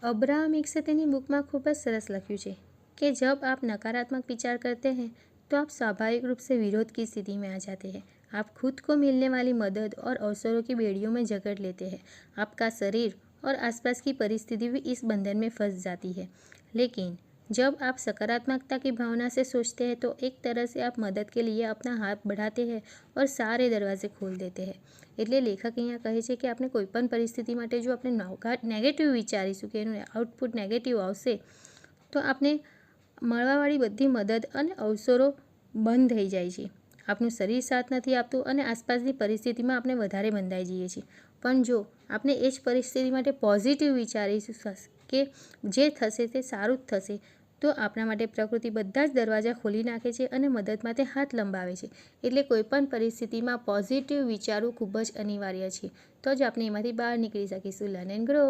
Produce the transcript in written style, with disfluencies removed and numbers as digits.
Abraham हिक्से तेनी book में खूब सरस लख्यू है कि जब आप नकारात्मक विचार करते हैं तो आप स्वाभाविक रूप से विरोध की स्थिति में आ जाते हैं। आप खुद को मिलने वाली मदद और अवसरों की बेड़ियों में जकड़ लेते हैं। आपका शरीर और आसपास की परिस्थिति भी इस बंधन में फंस जाती है। लेकिन जब आप सकारात्मकता की भावना से सोचते हैं तो एक तरह से आप मदद के लिए अपना हाथ बढ़ाते हैं और सारे दरवाजे खोल देते हैं। એટલે લેખક અહીંયા કહે છે કે આપણે કોઈપણ પરિસ્થિતિ માટે જો આપણે નેગેટિવ વિચારીશું કે એનું આઉટપુટ નેગેટિવ આવશે તો આપણે મળવાવાળી બધી મદદ અને અવસરો બંધ થઈ જાય છે। આપણું શરીર સાથ નથી આપતું અને આસપાસની પરિસ્થિતિમાં આપણે વધારે બંધાઈ જઈએ છીએ। પણ જો આપણે એ જ પરિસ્થિતિ માટે પોઝિટિવ વિચારીશું કે જે થશે તે સારું જ થશે તો આપણા માટે પ્રકૃતિ બધા જ દરવાજા ખોલી નાખે છે અને મદદ માટે હાથ લંબાવે છે। એટલે કોઈપણ પરિસ્થિતિમાં પોઝિટિવ વિચારવું ખૂબ જ અનિવાર્ય છે, તો જ આપણે એમાંથી બહાર નીકળી શકીશું। Learn and grow.